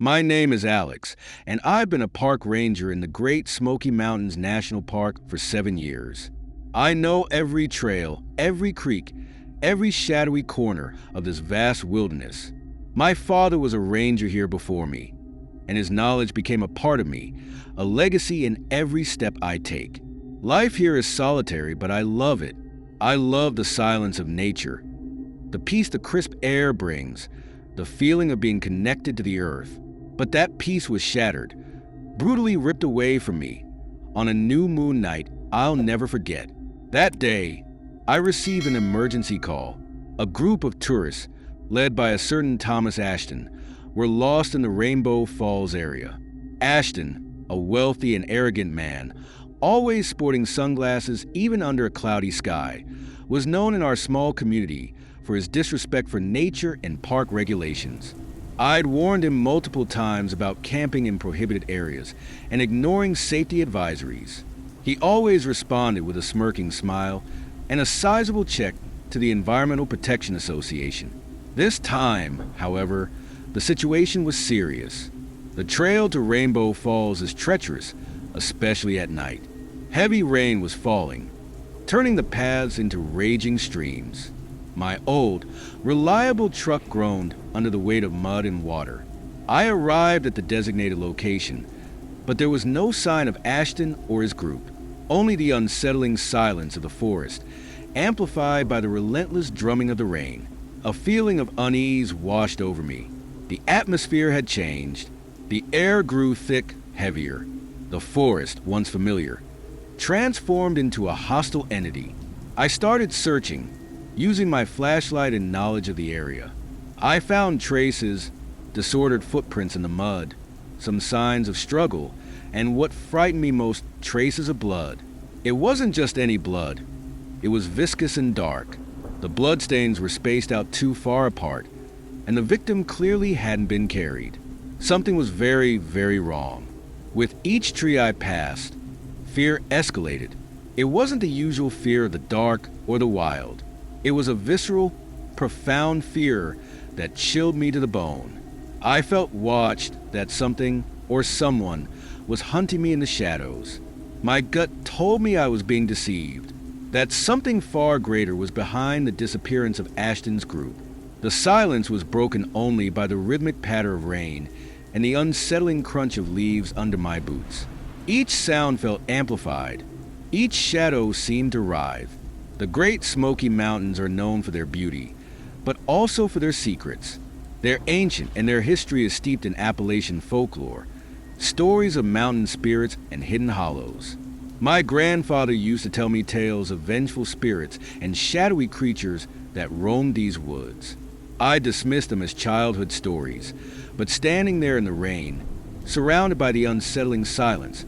My name is Alex, and I've been a park ranger in the Great Smoky Mountains National Park for 7 years. I know every trail, every creek, every shadowy corner of this vast wilderness. My father was a ranger here before me, and his knowledge became a part of me, a legacy in every step I take. Life here is solitary, but I love it. I love the silence of nature, the peace the crisp air brings, the feeling of being connected to the earth. But that peace was shattered, brutally ripped away from me, on a new moon night I'll never forget. That day, I received an emergency call. A group of tourists, led by a certain Thomas Ashton, were lost in the Rainbow Falls area. Ashton, a wealthy and arrogant man, always sporting sunglasses even under a cloudy sky, was known in our small community for his disrespect for nature and park regulations. I'd warned him multiple times about camping in prohibited areas and ignoring safety advisories. He always responded with a smirking smile and a sizable check to the Environmental Protection Association. This time, however, the situation was serious. The trail to Rainbow Falls is treacherous, especially at night. Heavy rain was falling, turning the paths into raging streams. My old, reliable truck groaned under the weight of mud and water. I arrived at the designated location, but there was no sign of Ashton or his group, only the unsettling silence of the forest, amplified by the relentless drumming of the rain. A feeling of unease washed over me. The atmosphere had changed. The air grew thick, heavier. The forest, once familiar, transformed into a hostile entity. I started searching, using my flashlight and knowledge of the area. I found traces, disordered footprints in the mud, some signs of struggle, and what frightened me most, traces of blood. It wasn't just any blood. It was viscous and dark. The bloodstains were spaced out too far apart, and the victim clearly hadn't been carried. Something was very, very wrong. With each tree I passed, fear escalated. It wasn't the usual fear of the dark or the wild. It was a visceral, profound fear that chilled me to the bone. I felt watched, that something or someone was hunting me in the shadows. My gut told me I was being deceived, that something far greater was behind the disappearance of Ashton's group. The silence was broken only by the rhythmic patter of rain and the unsettling crunch of leaves under my boots. Each sound felt amplified. Each shadow seemed to writhe. The Great Smoky Mountains are known for their beauty, but also for their secrets. They're ancient, and their history is steeped in Appalachian folklore, stories of mountain spirits and hidden hollows. My grandfather used to tell me tales of vengeful spirits and shadowy creatures that roamed these woods. I dismissed them as childhood stories, but standing there in the rain, surrounded by the unsettling silence,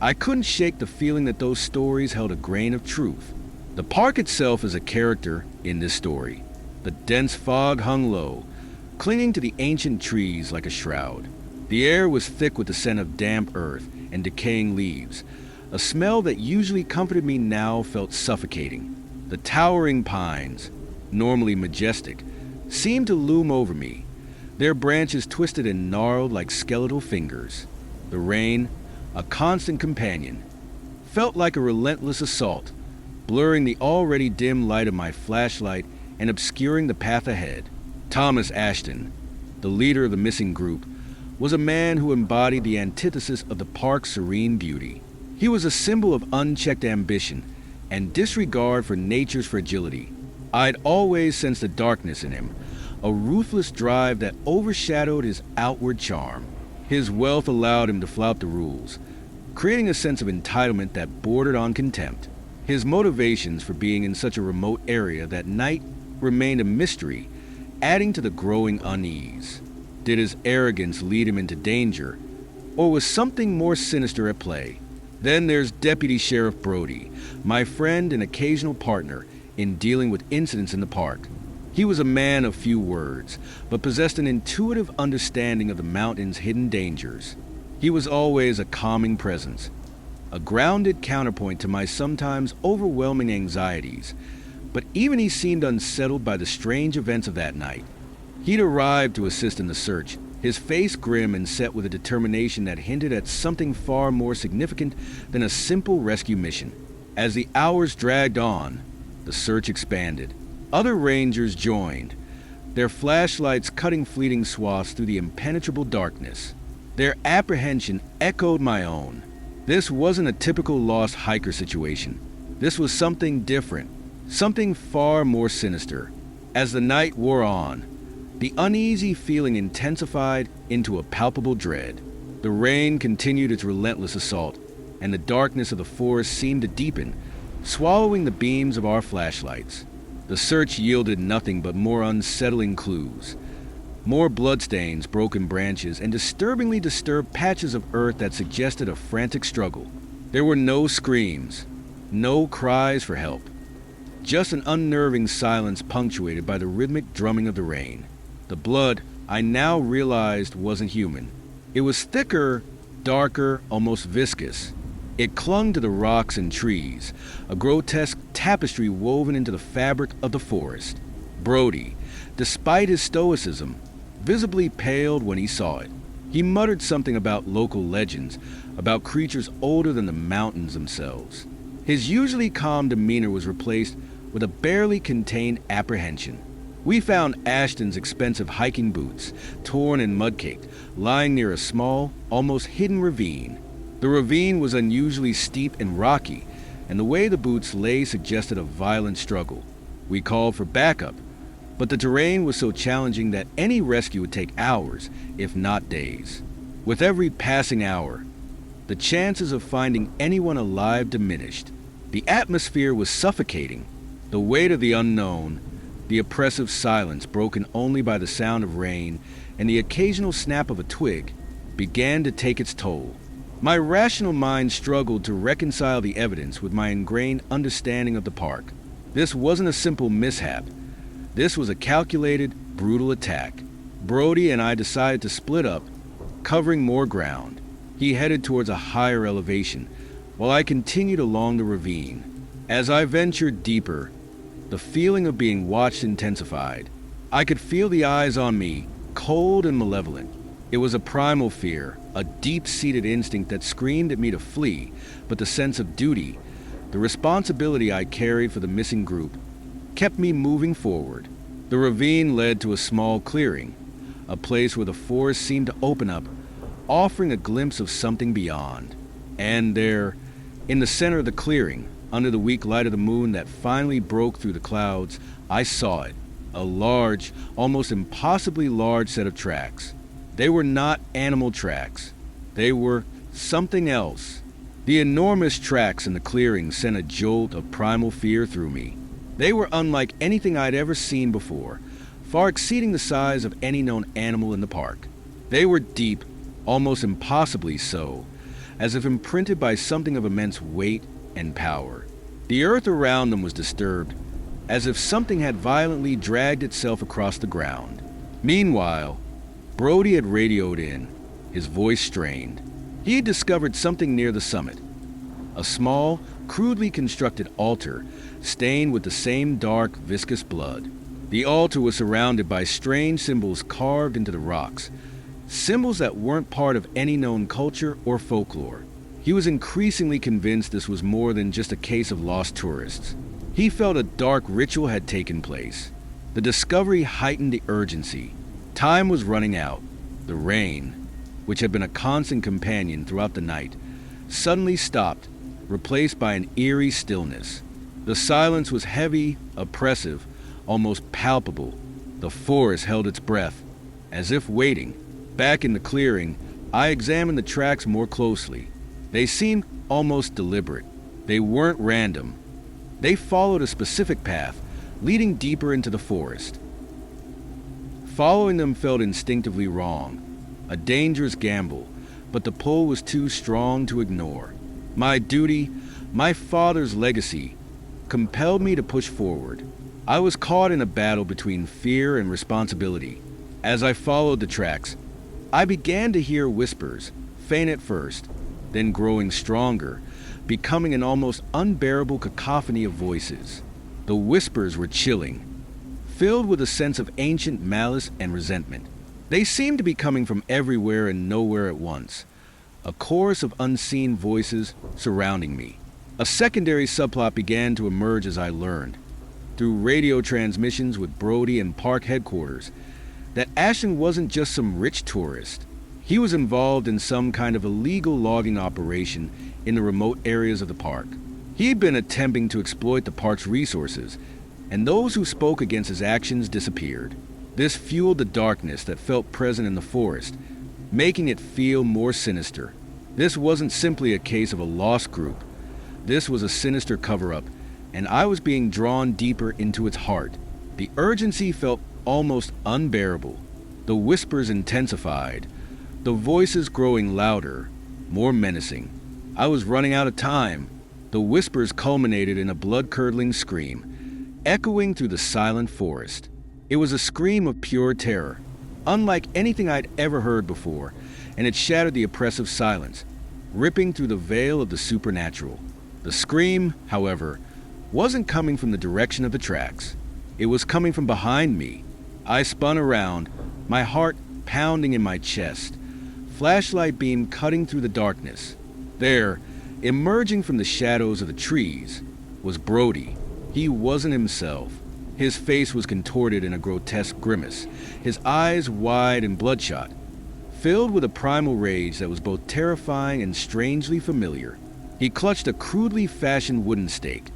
I couldn't shake the feeling that those stories held a grain of truth. The park itself is a character in this story. The dense fog hung low, clinging to the ancient trees like a shroud. The air was thick with the scent of damp earth and decaying leaves. A smell that usually comforted me now felt suffocating. The towering pines, normally majestic, seemed to loom over me, their branches twisted and gnarled like skeletal fingers. The rain, a constant companion, felt like a relentless assault, blurring the already dim light of my flashlight and obscuring the path ahead. Thomas Ashton, the leader of the missing group, was a man who embodied the antithesis of the park's serene beauty. He was a symbol of unchecked ambition and disregard for nature's fragility. I'd always sensed a darkness in him, a ruthless drive that overshadowed his outward charm. His wealth allowed him to flout the rules, creating a sense of entitlement that bordered on contempt. His motivations for being in such a remote area that night remained a mystery, adding to the growing unease. Did his arrogance lead him into danger, or was something more sinister at play? Then there's Deputy Sheriff Brody, my friend and occasional partner in dealing with incidents in the park. He was a man of few words, but possessed an intuitive understanding of the mountain's hidden dangers. He was always a calming presence, a grounded counterpoint to my sometimes overwhelming anxieties, but even he seemed unsettled by the strange events of that night. He'd arrived to assist in the search, his face grim and set with a determination that hinted at something far more significant than a simple rescue mission. As the hours dragged on, the search expanded. Other rangers joined, their flashlights cutting fleeting swaths through the impenetrable darkness. Their apprehension echoed my own. This wasn't a typical lost hiker situation. This was something different, something far more sinister. As the night wore on, the uneasy feeling intensified into a palpable dread. The rain continued its relentless assault, and the darkness of the forest seemed to deepen, swallowing the beams of our flashlights. The search yielded nothing but more unsettling clues. More bloodstains, broken branches, and disturbingly disturbed patches of earth that suggested a frantic struggle. There were no screams, no cries for help. Just an unnerving silence punctuated by the rhythmic drumming of the rain. The blood, I now realized, wasn't human. It was thicker, darker, almost viscous. It clung to the rocks and trees, a grotesque tapestry woven into the fabric of the forest. Brody, despite his stoicism, visibly paled when he saw it. He muttered something about local legends, about creatures older than the mountains themselves. His usually calm demeanor was replaced with a barely contained apprehension. We found Ashton's expensive hiking boots, torn and mud-caked, lying near a small, almost hidden ravine. The ravine was unusually steep and rocky, and the way the boots lay suggested a violent struggle. We called for backup, but the terrain was so challenging that any rescue would take hours, if not days. With every passing hour, the chances of finding anyone alive diminished. The atmosphere was suffocating. The weight of the unknown, the oppressive silence broken only by the sound of rain and the occasional snap of a twig, began to take its toll. My rational mind struggled to reconcile the evidence with my ingrained understanding of the park. This wasn't a simple mishap. This was a calculated, brutal attack. Brody and I decided to split up, covering more ground. He headed towards a higher elevation, while I continued along the ravine. As I ventured deeper, the feeling of being watched intensified. I could feel the eyes on me, cold and malevolent. It was a primal fear, a deep-seated instinct that screamed at me to flee, but the sense of duty, the responsibility I carried for the missing group, kept me moving forward. The ravine led to a small clearing, a place where the forest seemed to open up, offering a glimpse of something beyond. And there, in the center of the clearing, under the weak light of the moon that finally broke through the clouds, I saw it, a large, almost impossibly large set of tracks. They were not animal tracks. They were something else. The enormous tracks in the clearing sent a jolt of primal fear through me. They were unlike anything I'd ever seen before, far exceeding the size of any known animal in the park. They were deep, almost impossibly so, as if imprinted by something of immense weight and power. The earth around them was disturbed, as if something had violently dragged itself across the ground. Meanwhile, Brody had radioed in, his voice strained. He had discovered something near the summit, a small, crudely constructed altar stained with the same dark, viscous blood. The altar was surrounded by strange symbols carved into the rocks, symbols that weren't part of any known culture or folklore. He was increasingly convinced this was more than just a case of lost tourists. He felt a dark ritual had taken place. The discovery heightened the urgency. Time was running out. The rain, which had been a constant companion throughout the night, suddenly stopped, replaced by an eerie stillness. The silence was heavy, oppressive, almost palpable. The forest held its breath, as if waiting. Back in the clearing, I examined the tracks more closely. They seemed almost deliberate. They weren't random. They followed a specific path, leading deeper into the forest. Following them felt instinctively wrong, a dangerous gamble, but the pull was too strong to ignore. My duty, my father's legacy, compelled me to push forward. I was caught in a battle between fear and responsibility. As I followed the tracks, I began to hear whispers, faint at first, then growing stronger, becoming an almost unbearable cacophony of voices. The whispers were chilling, filled with a sense of ancient malice and resentment. They seemed to be coming from everywhere and nowhere at once, a chorus of unseen voices surrounding me. A secondary subplot began to emerge as I learned, through radio transmissions with Brody and park headquarters, that Ashton wasn't just some rich tourist. He was involved in some kind of illegal logging operation in the remote areas of the park. He'd been attempting to exploit the park's resources, and those who spoke against his actions disappeared. This fueled the darkness that felt present in the forest, making it feel more sinister. This wasn't simply a case of a lost group. This was a sinister cover-up, and I was being drawn deeper into its heart. The urgency felt almost unbearable. The whispers intensified, the voices growing louder, more menacing. I was running out of time. The whispers culminated in a blood-curdling scream, echoing through the silent forest. It was a scream of pure terror, unlike anything I'd ever heard before, and it shattered the oppressive silence, ripping through the veil of the supernatural. The scream, however, wasn't coming from the direction of the tracks. It was coming from behind me. I spun around, my heart pounding in my chest, flashlight beam cutting through the darkness. There, emerging from the shadows of the trees, was Brody. He wasn't himself. His face was contorted in a grotesque grimace, his eyes wide and bloodshot, filled with a primal rage that was both terrifying and strangely familiar. He clutched a crudely fashioned wooden stake,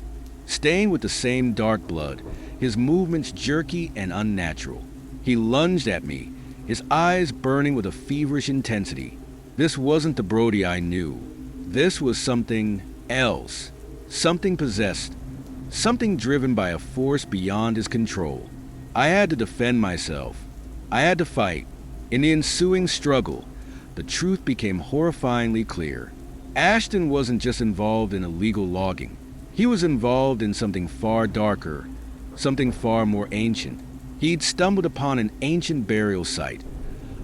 stained with the same dark blood, his movements jerky and unnatural. He lunged at me, his eyes burning with a feverish intensity. This wasn't the Brody I knew. This was something else, something possessed, something driven by a force beyond his control. I had to defend myself. I had to fight. In the ensuing struggle, the truth became horrifyingly clear. Ashton wasn't just involved in illegal logging. He was involved in something far darker, something far more ancient. He'd stumbled upon an ancient burial site,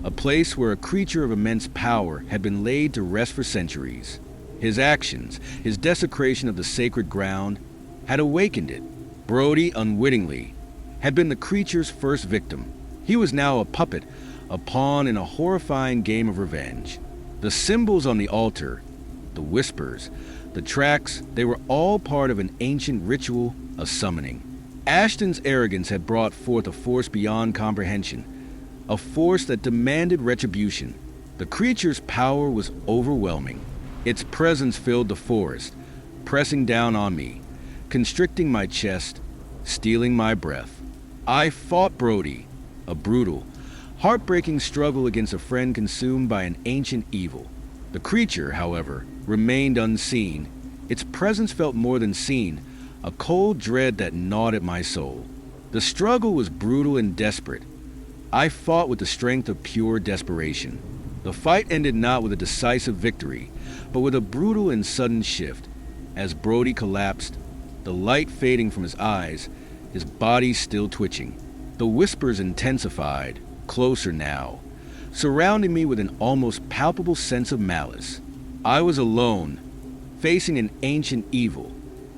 a place where a creature of immense power had been laid to rest for centuries. His actions, his desecration of the sacred ground, had awakened it. Brody, unwittingly, had been the creature's first victim. He was now a puppet, a pawn in a horrifying game of revenge. The symbols on the altar, the whispers, the tracks, they were all part of an ancient ritual, a summoning. Ashton's arrogance had brought forth a force beyond comprehension, a force that demanded retribution. The creature's power was overwhelming. Its presence filled the forest, pressing down on me, constricting my chest, stealing my breath. I fought Brody, a brutal, heartbreaking struggle against a friend consumed by an ancient evil. The creature, however, remained unseen. Its presence felt more than seen, a cold dread that gnawed at my soul. The struggle was brutal and desperate. I fought with the strength of pure desperation. The fight ended not with a decisive victory, but with a brutal and sudden shift. As Brody collapsed, the light fading from his eyes, his body still twitching. The whispers intensified, closer now, surrounding me with an almost palpable sense of malice. I was alone, facing an ancient evil,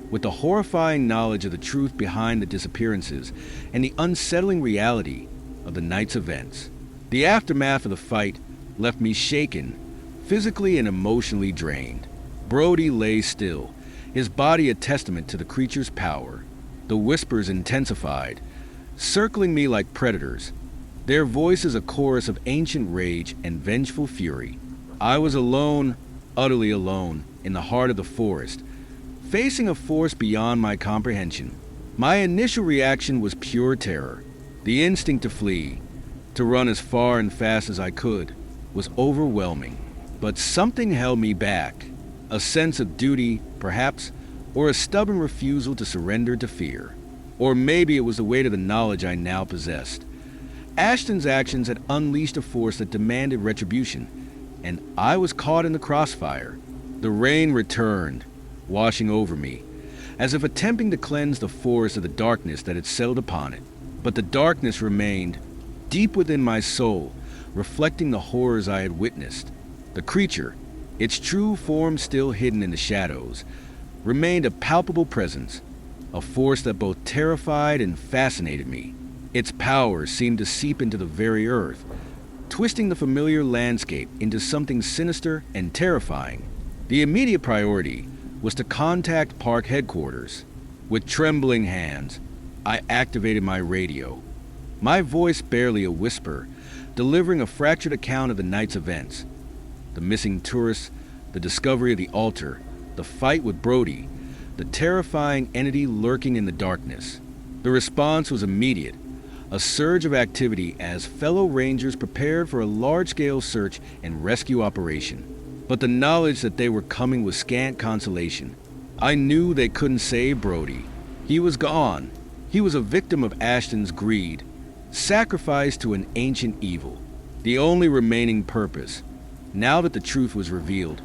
with the horrifying knowledge of the truth behind the disappearances and the unsettling reality of the night's events. The aftermath of the fight left me shaken, physically and emotionally drained. Brody lay still, his body a testament to the creature's power. The whispers intensified, circling me like predators, their voices a chorus of ancient rage and vengeful fury. I was alone, utterly alone, in the heart of the forest, facing a force beyond my comprehension. My initial reaction was pure terror. The instinct to flee, to run as far and fast as I could, was overwhelming. But something held me back. A sense of duty, perhaps, or a stubborn refusal to surrender to fear. Or maybe it was the weight of the knowledge I now possessed. Ashton's actions had unleashed a force that demanded retribution, and I was caught in the crossfire. The rain returned, washing over me, as if attempting to cleanse the forest of the darkness that had settled upon it. But the darkness remained, deep within my soul, reflecting the horrors I had witnessed. The creature, its true form still hidden in the shadows, remained a palpable presence, a force that both terrified and fascinated me. Its power seemed to seep into the very earth, twisting the familiar landscape into something sinister and terrifying. The immediate priority was to contact park headquarters. With trembling hands, I activated my radio, my voice barely a whisper, delivering a fractured account of the night's events. The missing tourists, the discovery of the altar, the fight with Brody, the terrifying entity lurking in the darkness. The response was immediate, a surge of activity as fellow rangers prepared for a large-scale search and rescue operation. But the knowledge that they were coming was scant consolation. I knew they couldn't save Brody. He was gone. He was a victim of Ashton's greed, sacrificed to an ancient evil. The only remaining purpose, now that the truth was revealed,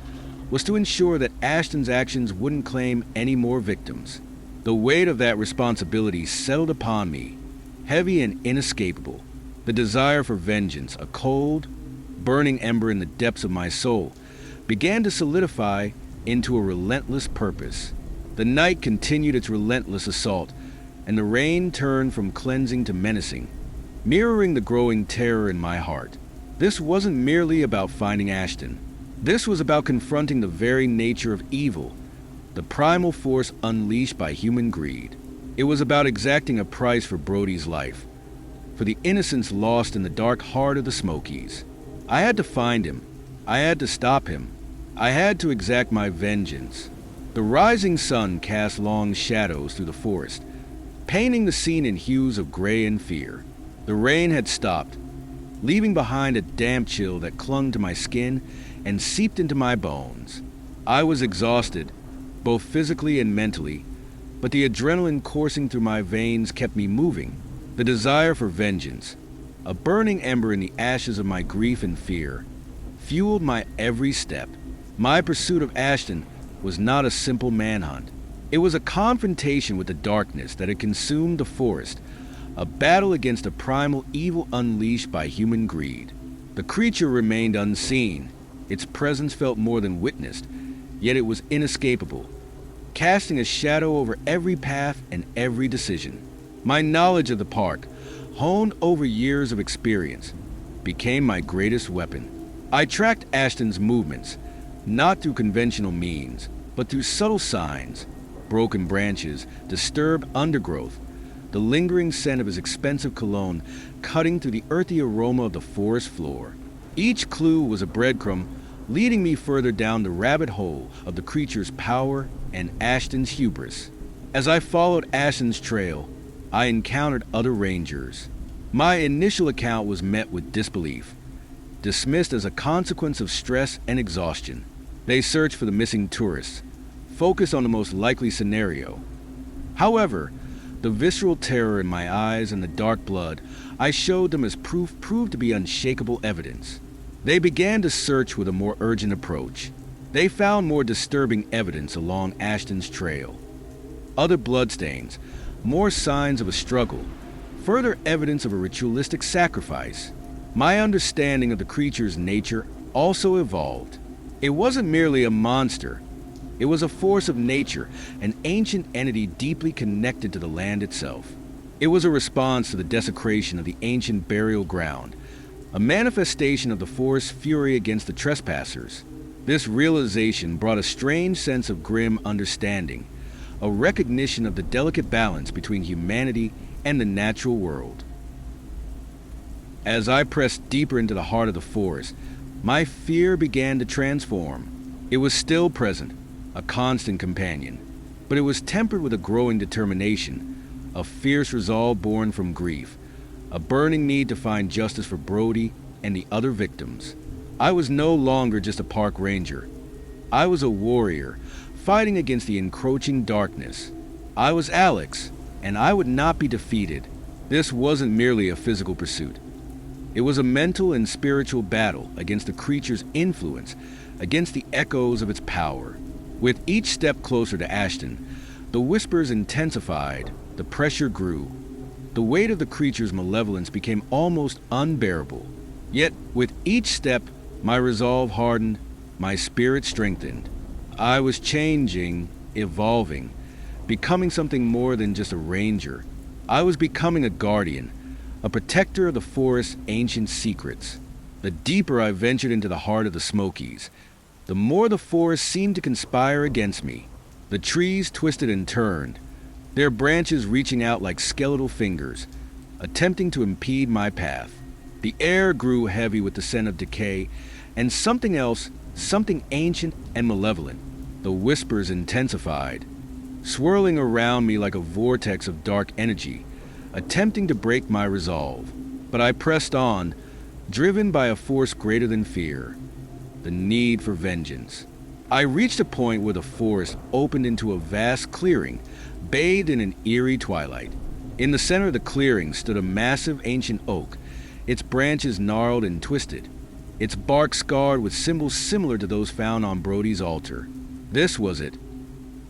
was to ensure that Ashton's actions wouldn't claim any more victims. The weight of that responsibility settled upon me, heavy and inescapable. The desire for vengeance, a cold, burning ember in the depths of my soul, began to solidify into a relentless purpose. The night continued its relentless assault, and the rain turned from cleansing to menacing, mirroring the growing terror in my heart. This wasn't merely about finding Ashton. This was about confronting the very nature of evil, the primal force unleashed by human greed. It was about exacting a price for Brody's life, for the innocence lost in the dark heart of the Smokies. I had to find him. I had to stop him. I had to exact my vengeance. The rising sun cast long shadows through the forest, painting the scene in hues of gray and fear. The rain had stopped, leaving behind a damp chill that clung to my skin and seeped into my bones. I was exhausted, both physically and mentally, but the adrenaline coursing through my veins kept me moving. The desire for vengeance, a burning ember in the ashes of my grief and fear, fueled my every step. My pursuit of Ashton was not a simple manhunt. It was a confrontation with the darkness that had consumed the forest, a battle against a primal evil unleashed by human greed. The creature remained unseen. Its presence felt more than witnessed, yet it was inescapable, casting a shadow over every path and every decision. My knowledge of the park, honed over years of experience, became my greatest weapon. I tracked Ashton's movements, not through conventional means, but through subtle signs, broken branches, disturbed undergrowth, the lingering scent of his expensive cologne cutting through the earthy aroma of the forest floor. Each clue was a breadcrumb leading me further down the rabbit hole of the creature's power and Ashton's hubris. As I followed Ashton's trail, I encountered other rangers. My initial account was met with disbelief, dismissed as a consequence of stress and exhaustion. They searched for the missing tourists, focused on the most likely scenario. However, the visceral terror in my eyes and the dark blood I showed them as proof proved to be unshakable evidence. They began to search with a more urgent approach. They found more disturbing evidence along Ashton's trail. Other bloodstains, more signs of a struggle, further evidence of a ritualistic sacrifice. My understanding of the creature's nature also evolved. It wasn't merely a monster. It was a force of nature, an ancient entity deeply connected to the land itself. It was a response to the desecration of the ancient burial ground, a manifestation of the forest's fury against the trespassers. This realization brought a strange sense of grim understanding, a recognition of the delicate balance between humanity and the natural world. As I pressed deeper into the heart of the forest, my fear began to transform. It was still present, a constant companion, but it was tempered with a growing determination, a fierce resolve born from grief, a burning need to find justice for Brody and the other victims. I was no longer just a park ranger. I was a warrior, fighting against the encroaching darkness. I was Alex, and I would not be defeated. This wasn't merely a physical pursuit. It was a mental and spiritual battle against the creature's influence, against the echoes of its power. With each step closer to Ashton, the whispers intensified, the pressure grew. The weight of the creature's malevolence became almost unbearable. Yet, with each step, my resolve hardened, my spirit strengthened. I was changing, evolving, becoming something more than just a ranger. I was becoming a guardian, a protector of the forest's ancient secrets. The deeper I ventured into the heart of the Smokies, the more the forest seemed to conspire against me. The trees twisted and turned, their branches reaching out like skeletal fingers, attempting to impede my path. The air grew heavy with the scent of decay, and something else, something ancient and malevolent. The whispers intensified, swirling around me like a vortex of dark energy, attempting to break my resolve. But I pressed on, driven by a force greater than fear, the need for vengeance. I reached a point where the forest opened into a vast clearing, bathed in an eerie twilight. In the center of the clearing stood a massive ancient oak, its branches gnarled and twisted, its bark scarred with symbols similar to those found on Brody's altar. This was it,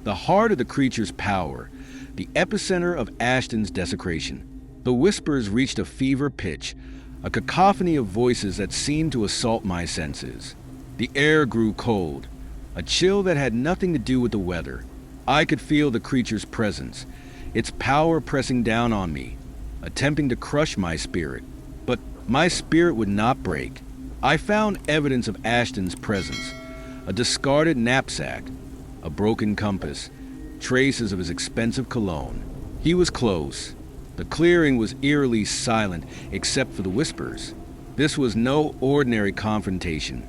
the heart of the creature's power, the epicenter of Ashton's desecration. The whispers reached a fever pitch, a cacophony of voices that seemed to assault my senses. The air grew cold, a chill that had nothing to do with the weather. I could feel the creature's presence, its power pressing down on me, attempting to crush my spirit. But my spirit would not break. I found evidence of Ashton's presence, a discarded knapsack, a broken compass, traces of his expensive cologne. He was close. The clearing was eerily silent except for the whispers. This was no ordinary confrontation.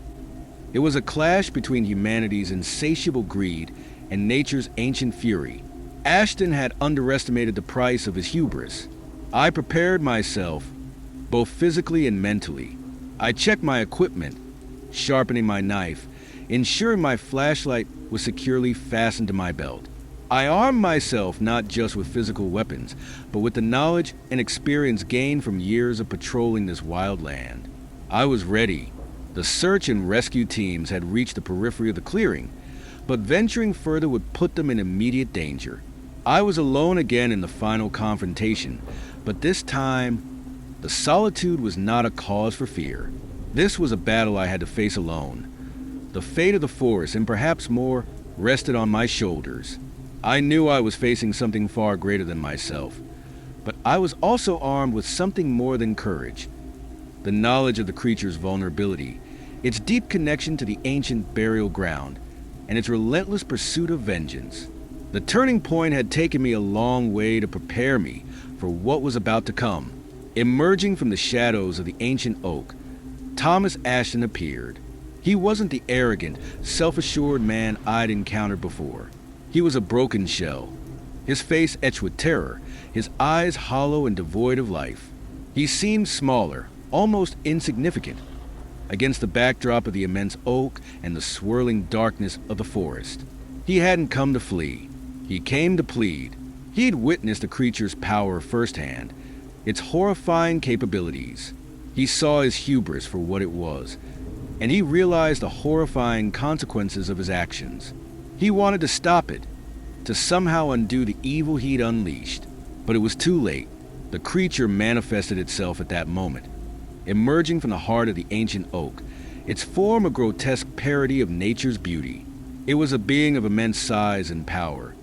It was a clash between humanity's insatiable greed and nature's ancient fury. Ashton had underestimated the price of his hubris. I prepared myself, both physically and mentally. I checked my equipment, sharpening my knife, ensuring my flashlight was securely fastened to my belt. I armed myself not just with physical weapons, but with the knowledge and experience gained from years of patrolling this wild land. I was ready. The search and rescue teams had reached the periphery of the clearing, but venturing further would put them in immediate danger. I was alone again in the final confrontation, but this time, the solitude was not a cause for fear. This was a battle I had to face alone. The fate of the forest, and perhaps more, rested on my shoulders. I knew I was facing something far greater than myself, but I was also armed with something more than courage. The knowledge of the creature's vulnerability, its deep connection to the ancient burial ground, and its relentless pursuit of vengeance. The turning point had taken me a long way to prepare me for what was about to come. Emerging from the shadows of the ancient oak, Thomas Ashton appeared. He wasn't the arrogant, self-assured man I'd encountered before. He was a broken shell, his face etched with terror, his eyes hollow and devoid of life. He seemed smaller, almost insignificant, against the backdrop of the immense oak and the swirling darkness of the forest. He hadn't come to flee. He came to plead. He'd witnessed the creature's power firsthand, its horrifying capabilities. He saw his hubris for what it was, and he realized the horrifying consequences of his actions. He wanted to stop it, to somehow undo the evil he'd unleashed. But it was too late. The creature manifested itself at that moment, emerging from the heart of the ancient oak, its form a grotesque parody of nature's beauty. It was a being of immense size and power,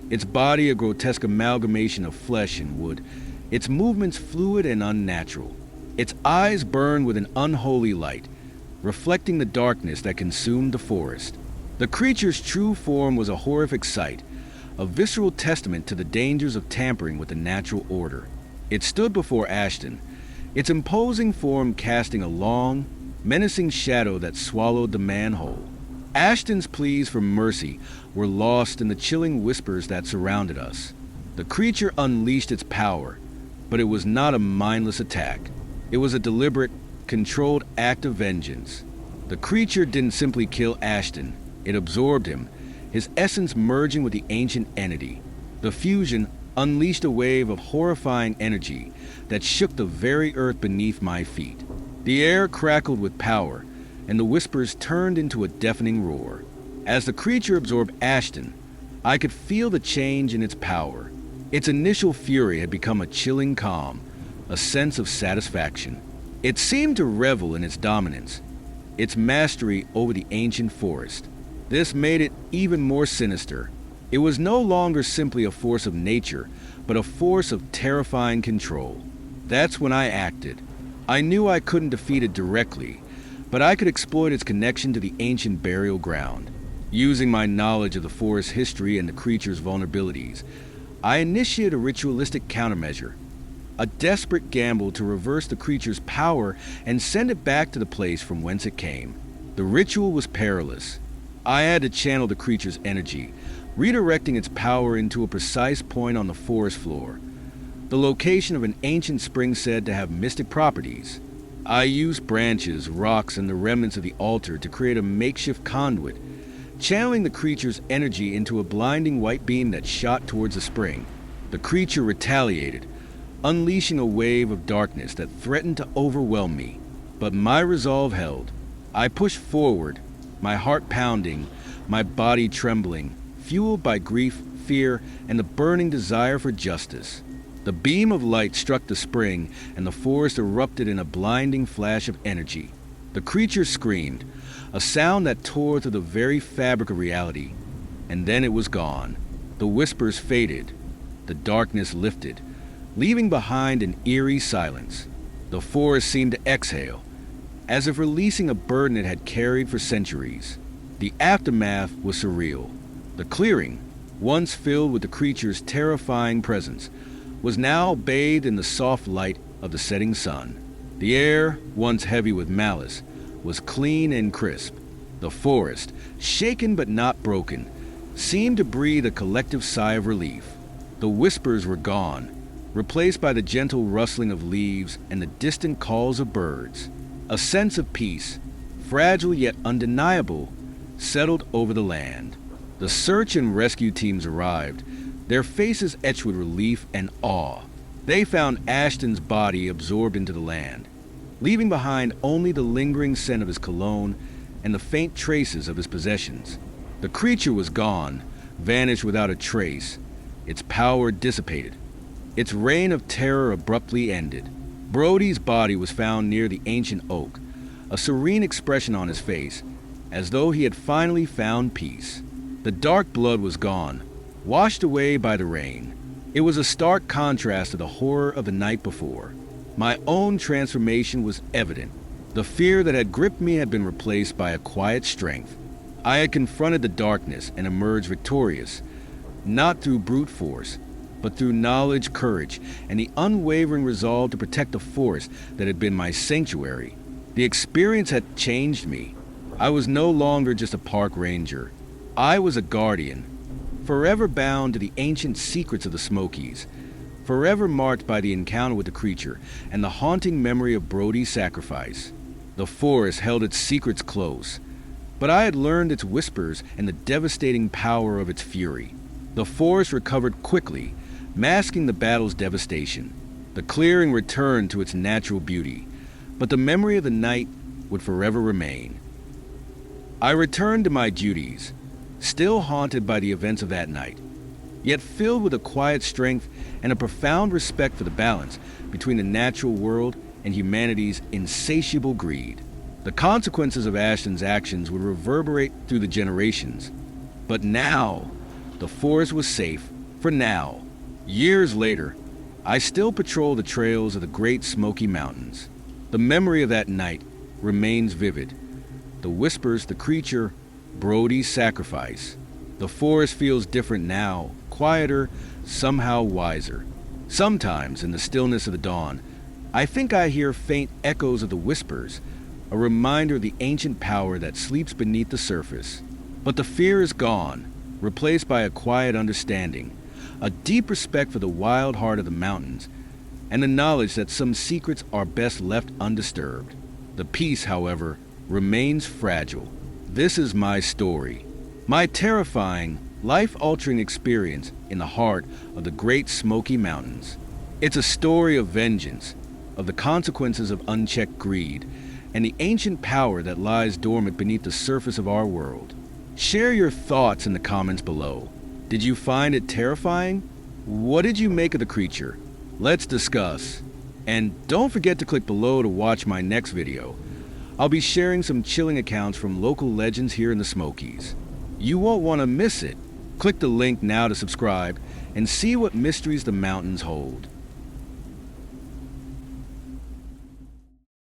its body a grotesque amalgamation of flesh and wood, its movements fluid and unnatural. Its eyes burned with an unholy light, reflecting the darkness that consumed the forest. The creature's true form was a horrific sight, a visceral testament to the dangers of tampering with the natural order. It stood before Ashton, its imposing form casting a long, menacing shadow that swallowed the man whole. Ashton's pleas for mercy were lost in the chilling whispers that surrounded us. The creature unleashed its power, but it was not a mindless attack. It was a deliberate, controlled act of vengeance. The creature didn't simply kill Ashton, it absorbed him, his essence merging with the ancient entity. The fusion unleashed a wave of horrifying energy that shook the very earth beneath my feet. The air crackled with power, and the whispers turned into a deafening roar. As the creature absorbed Ashton, I could feel the change in its power. Its initial fury had become a chilling calm, a sense of satisfaction. It seemed to revel in its dominance, its mastery over the ancient forest. This made it even more sinister. It was no longer simply a force of nature, but a force of terrifying control. That's when I acted. I knew I couldn't defeat it directly, but I could exploit its connection to the ancient burial ground. Using my knowledge of the forest's history and the creature's vulnerabilities, I initiated a ritualistic countermeasure, a desperate gamble to reverse the creature's power and send it back to the place from whence it came. The ritual was perilous. I had to channel the creature's energy, redirecting its power into a precise point on the forest floor, the location of an ancient spring said to have mystic properties. I used branches, rocks, and the remnants of the altar to create a makeshift conduit, channeling the creature's energy into a blinding white beam that shot towards the spring. The creature retaliated, unleashing a wave of darkness that threatened to overwhelm me. But my resolve held. I pushed forward, my heart pounding, my body trembling, fueled by grief, fear, and the burning desire for justice. The beam of light struck the spring, and the forest erupted in a blinding flash of energy. The creature screamed, a sound that tore through the very fabric of reality. And then it was gone. The whispers faded. The darkness lifted, leaving behind an eerie silence. The forest seemed to exhale, as if releasing a burden it had carried for centuries. The aftermath was surreal. The clearing, once filled with the creature's terrifying presence, was now bathed in the soft light of the setting sun. The air, once heavy with malice, was clean and crisp. The forest, shaken but not broken, seemed to breathe a collective sigh of relief. The whispers were gone, replaced by the gentle rustling of leaves and the distant calls of birds. A sense of peace, fragile yet undeniable, settled over the land. The search and rescue teams arrived, their faces etched with relief and awe. They found Ashton's body absorbed into the land, leaving behind only the lingering scent of his cologne and the faint traces of his possessions. The creature was gone, vanished without a trace. Its power dissipated. Its reign of terror abruptly ended. Brody's body was found near the ancient oak, a serene expression on his face, as though he had finally found peace. The dark blood was gone, washed away by the rain. It was a stark contrast to the horror of the night before. My own transformation was evident. The fear that had gripped me had been replaced by a quiet strength. I had confronted the darkness and emerged victorious, not through brute force, but through knowledge, courage, and the unwavering resolve to protect the forest that had been my sanctuary. The experience had changed me. I was no longer just a park ranger. I was a guardian, forever bound to the ancient secrets of the Smokies, forever marked by the encounter with the creature and the haunting memory of Brody's sacrifice. The forest held its secrets close, but I had learned its whispers and the devastating power of its fury. The forest recovered quickly, masking the battle's devastation. The clearing returned to its natural beauty, but the memory of the night would forever remain. I returned to my duties, still haunted by the events of that night, yet filled with a quiet strength and a profound respect for the balance between the natural world and humanity's insatiable greed. The consequences of Ashton's actions would reverberate through the generations. But now, the forest was safe, for now. Years later, I still patrol the trails of the Great Smoky Mountains. The memory of that night remains vivid. The whispers, the creature, Brody's sacrifice. The forest feels different now, quieter, somehow wiser. Sometimes, in the stillness of the dawn, I think I hear faint echoes of the whispers, a reminder of the ancient power that sleeps beneath the surface. But the fear is gone, replaced by a quiet understanding, a deep respect for the wild heart of the mountains, and the knowledge that some secrets are best left undisturbed. The peace, however, remains fragile. This is my story, my terrifying, life-altering experience in the heart of the Great Smoky Mountains. It's a story of vengeance, of the consequences of unchecked greed, and the ancient power that lies dormant beneath the surface of our world. Share your thoughts in the comments below. Did you find it terrifying? What did you make of the creature? Let's discuss. And don't forget to click below to watch my next video. I'll be sharing some chilling accounts from local legends here in the Smokies. You won't want to miss it. Click the link now to subscribe and see what mysteries the mountains hold.